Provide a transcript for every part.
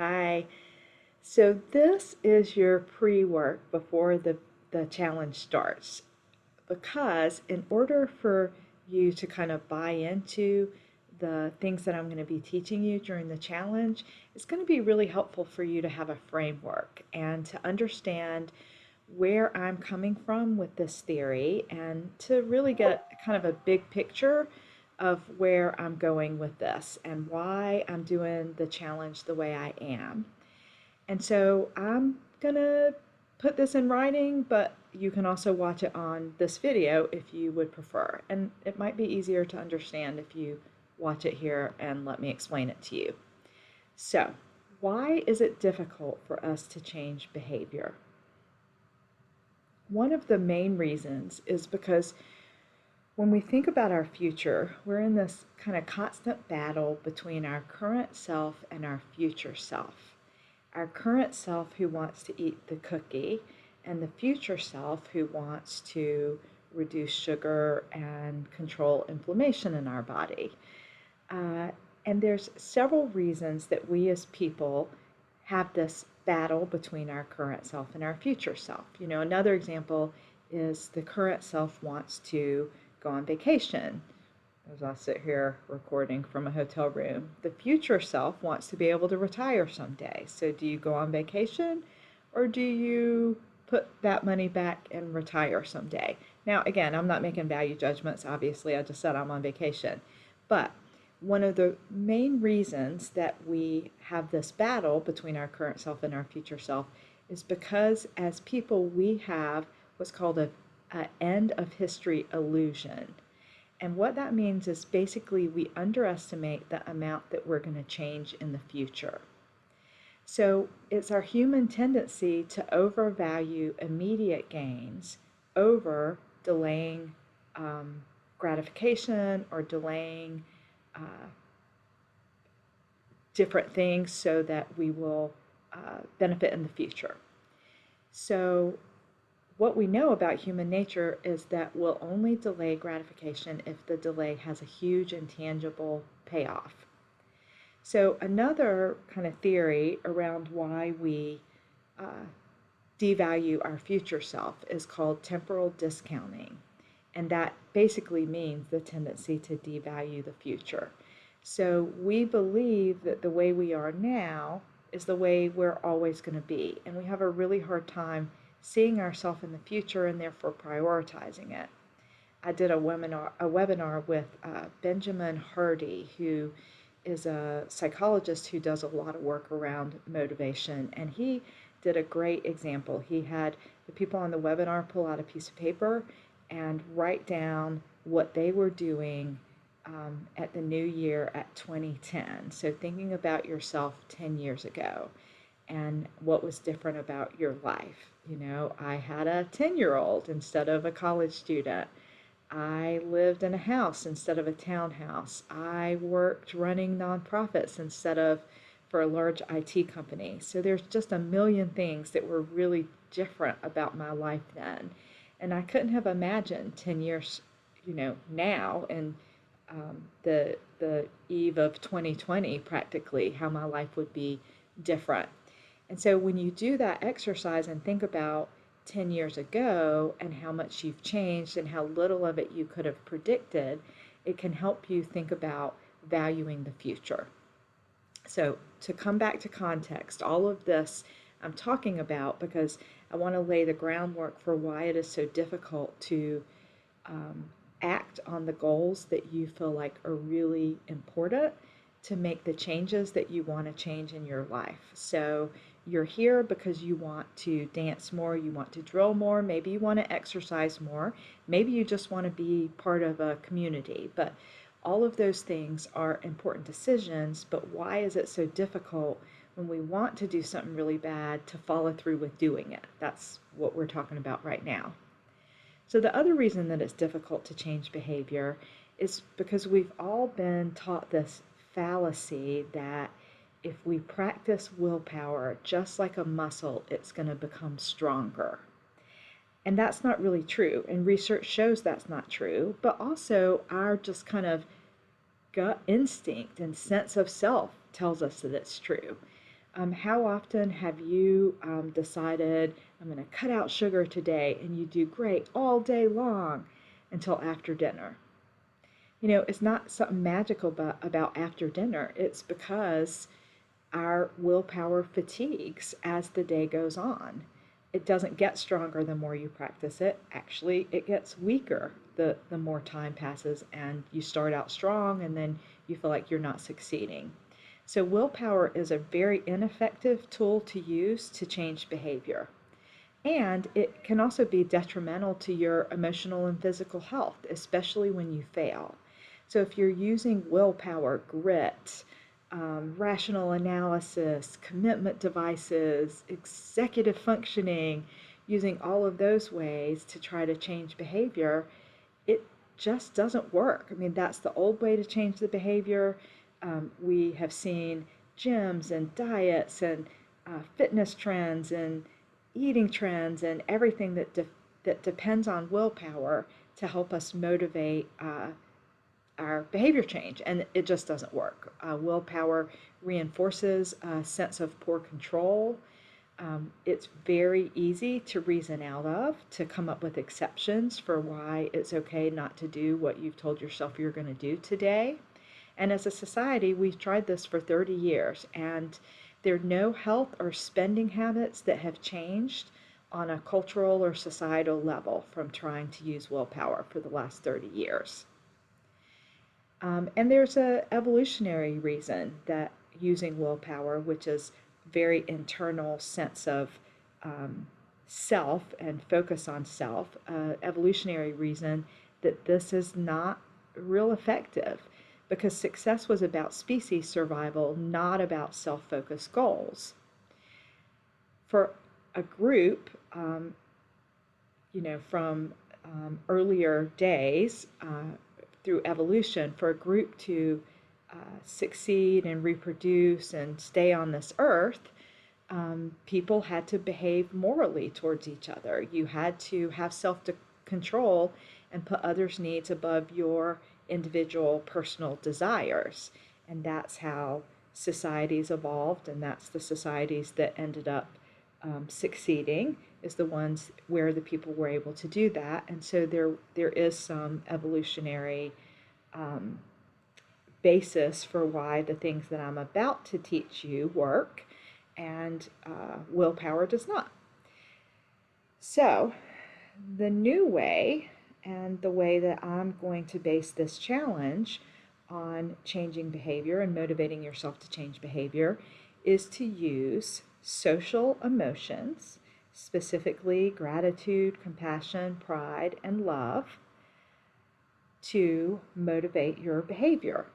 Hi. So this is your pre-work before the challenge starts because in order for you to kind of buy into the things that I'm going to be teaching you during the challenge, it's going to be really helpful for you to have a framework and to understand where I'm coming from with this theory and to really get kind of a big picture of where I'm going with this and why I'm doing the challenge the way I am. And so I'm going to put this in writing, but you can also watch it on this video if you would prefer. And it might be easier to understand if you watch it here and let me explain it to you. So, why is it difficult for us to change behavior? One of the main reasons is because when we think about our future, we're in this kind of constant battle between our current self and our future self. Our current self who wants to eat the cookie, and the future self who wants to reduce sugar and control inflammation in our body. Uh, and there's several reasons that we as people have this battle between our current self and our future self. Another example is the current self wants to go on vacation. As I sit here recording from a hotel room, the future self wants to be able to retire someday. So do you go on vacation or do you put that money back and retire someday? Now, again, I'm not making value judgments. Obviously, I just said I'm on vacation. But one of the main reasons that we have this battle between our current self and our future self is because as people we have what's called a end of history illusion. And what that means is basically we underestimate the amount that we're going to change in the future. So it's our human tendency to overvalue immediate gains over delaying gratification or delaying different things so that we will benefit in the future. So what we know about human nature is that we'll only delay gratification if the delay has a huge intangible payoff. So another kind of theory around why we devalue our future self is called temporal discounting. And that basically means the tendency to devalue the future. So we believe that the way we are now is the way we're always going to be. And we have a really hard time seeing ourselves in the future and therefore prioritizing it. I did a webinar with Benjamin Hardy, who is a psychologist who does a lot of work around motivation, and he did a great example. He had the people on the webinar pull out a piece of paper and write down what they were doing at the new year at 2010. So thinking about yourself 10 years ago and what was different about your life. I had a 10-year-old instead of a college student. I lived in a house instead of a townhouse. I worked running nonprofits instead of for a large IT company. So there's just a million things that were really different about my life then. And I couldn't have imagined 10 years, now and the eve of 2020 practically, how my life would be different. And so when you do that exercise and think about 10 years ago and how much you've changed and how little of it you could have predicted, it can help you think about valuing the future. So to come back to context, all of this I'm talking about because I want to lay the groundwork for why it is so difficult to act on the goals that you feel like are really important to make the changes that you want to change in your life. So you're here because you want to dance more, you want to drill more, maybe you want to exercise more, maybe you just want to be part of a community. But all of those things are important decisions, but why is it so difficult when we want to do something really bad to follow through with doing it? That's what we're talking about right now. So the other reason that it's difficult to change behavior is because we've all been taught this fallacy that if we practice willpower just like a muscle, it's going to become stronger. And that's not really true. And research shows that's not true. But also our just kind of gut instinct and sense of self tells us that it's true. How often have you decided, I'm going to cut out sugar today, and you do great all day long until after dinner? It's not something magical about after dinner. It's because our willpower fatigues as the day goes on. It doesn't get stronger the more you practice it. Actually, it gets weaker the more time passes, and you start out strong and then you feel like you're not succeeding. So, willpower is a very ineffective tool to use to change behavior. And it can also be detrimental to your emotional and physical health, especially when you fail. So, if you're using willpower, grit, rational analysis, commitment devices, executive functioning, using all of those ways to try to change behavior, it just doesn't work. I mean, that's the old way to change the behavior. We have seen gyms and diets and fitness trends and eating trends and everything that depends on willpower to help us motivate our behavior change, and it just doesn't work. Willpower reinforces a sense of poor control. It's very easy to reason out of, to come up with exceptions for why it's okay not to do what you've told yourself you're going to do today. And as a society, we've tried this for 30 years, and there are no health or spending habits that have changed on a cultural or societal level from trying to use willpower for the last 30 years. And there's an evolutionary reason that using willpower, which is very internal sense of self and focus on self, evolutionary reason that this is not real effective, because success was about species survival, not about self-focused goals. For a group, from earlier days, through evolution, for a group to succeed and reproduce and stay on this earth, people had to behave morally towards each other. You had to have self-control and put others' needs above your individual personal desires. And that's how societies evolved, and that's the societies that ended up succeeding, is the ones where the people were able to do that. And so there is some evolutionary basis for why the things that I'm about to teach you work, and willpower does not. So the new way, and the way that I'm going to base this challenge on changing behavior and motivating yourself to change behavior, is to use social emotions, specifically gratitude, compassion, pride, and love, to motivate your behavior.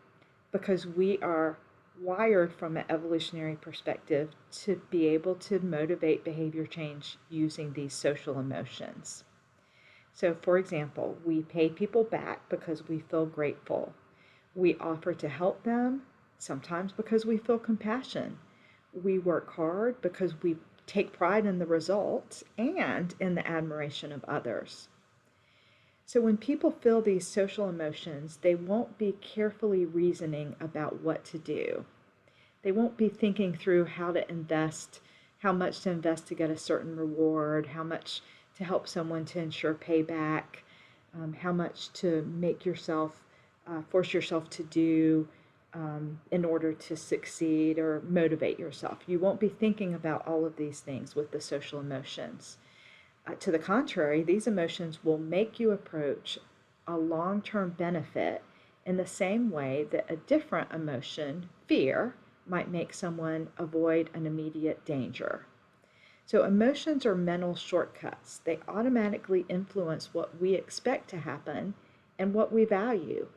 Because we are wired from an evolutionary perspective to be able to motivate behavior change using these social emotions. So, for example, we pay people back because we feel grateful. We offer to help them, sometimes because we feel compassion. We work hard because we take pride in the results and in the admiration of others. So when people feel these social emotions, they won't be carefully reasoning about what to do. They won't be thinking through how to invest, how much to invest to get a certain reward, how much to help someone to ensure payback, how much to make yourself, force yourself to do in order to succeed or motivate yourself. You won't be thinking about all of these things with the social emotions. To the contrary, these emotions will make you approach a long-term benefit in the same way that a different emotion, fear, might make someone avoid an immediate danger. So emotions are mental shortcuts. They automatically influence what we expect to happen and what we value.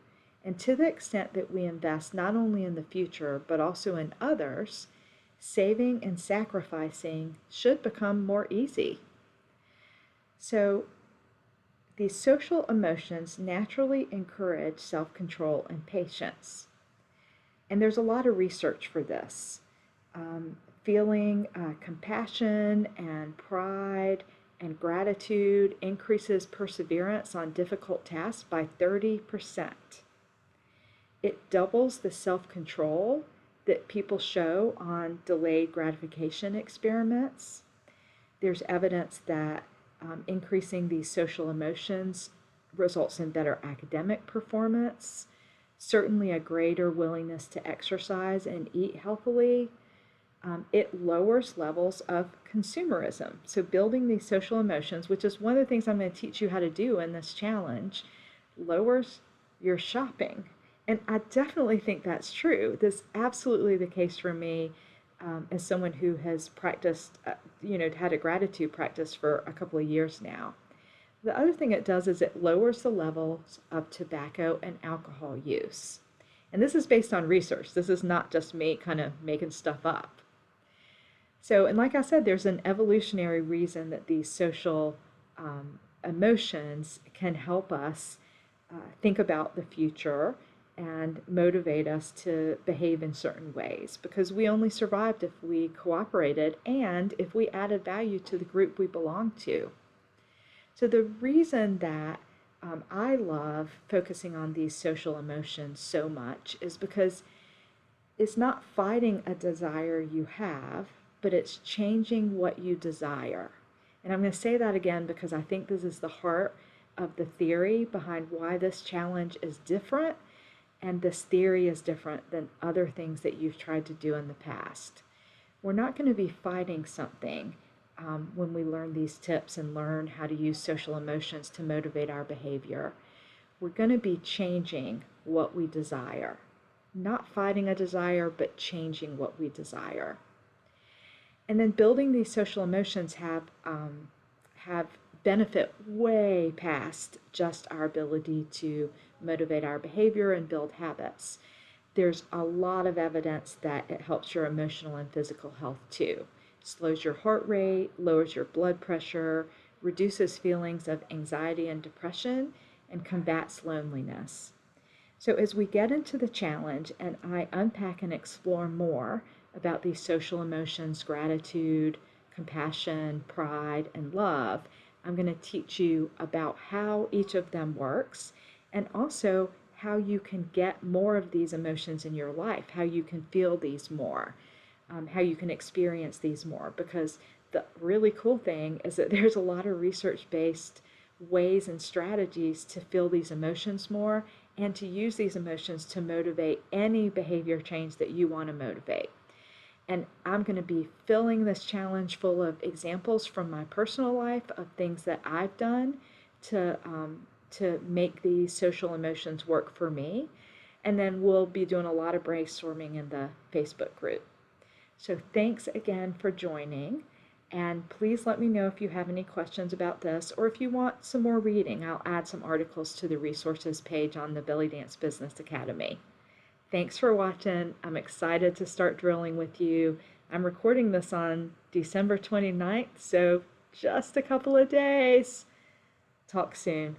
And to the extent that we invest not only in the future, but also in others, saving and sacrificing should become more easy. So these social emotions naturally encourage self-control and patience. And there's a lot of research for this. Feeling compassion and pride and gratitude increases perseverance on difficult tasks by 30%. It doubles the self-control that people show on delayed gratification experiments. There's evidence that increasing these social emotions results in better academic performance, certainly a greater willingness to exercise and eat healthily. It lowers levels of consumerism. So building these social emotions, which is one of the things I'm going to teach you how to do in this challenge, lowers your shopping. And I definitely think that's true. That's absolutely the case for me as someone who has practiced, had a gratitude practice for a couple of years now. The other thing it does is it lowers the levels of tobacco and alcohol use. And this is based on research. This is not just me kind of making stuff up. So, and like I said, there's an evolutionary reason that these social emotions can help us think about the future and motivate us to behave in certain ways, because we only survived if we cooperated and if we added value to the group we belong to. So the reason that I love focusing on these social emotions so much is because it's not fighting a desire you have, but it's changing what you desire. And I'm going to say that again because I think this is the heart of the theory behind why this challenge is different, and this theory is different than other things that you've tried to do in the past. We're not going to be fighting something when we learn these tips and learn how to use social emotions to motivate our behavior. We're going to be changing what we desire. Not fighting a desire, but changing what we desire. And then building these social emotions have benefit way past just our ability to motivate our behavior and build habits. There's a lot of evidence that it helps your emotional and physical health too. It slows your heart rate, lowers your blood pressure, reduces feelings of anxiety and depression, and combats loneliness. So as we get into the challenge and I unpack and explore more about these social emotions, gratitude, compassion, pride, and love, I'm going to teach you about how each of them works, and also how you can get more of these emotions in your life, how you can feel these more, how you can experience these more. Because the really cool thing is that there's a lot of research-based ways and strategies to feel these emotions more and to use these emotions to motivate any behavior change that you want to motivate. And I'm going to be filling this challenge full of examples from my personal life of things that I've done to make these social emotions work for me. And then we'll be doing a lot of brainstorming in the Facebook group. So thanks again for joining. And please let me know if you have any questions about this, or if you want some more reading. I'll add some articles to the resources page on the Belly Dance Business Academy. Thanks for watching. I'm excited to start drilling with you. I'm recording this on December 29th, so just a couple of days. Talk soon.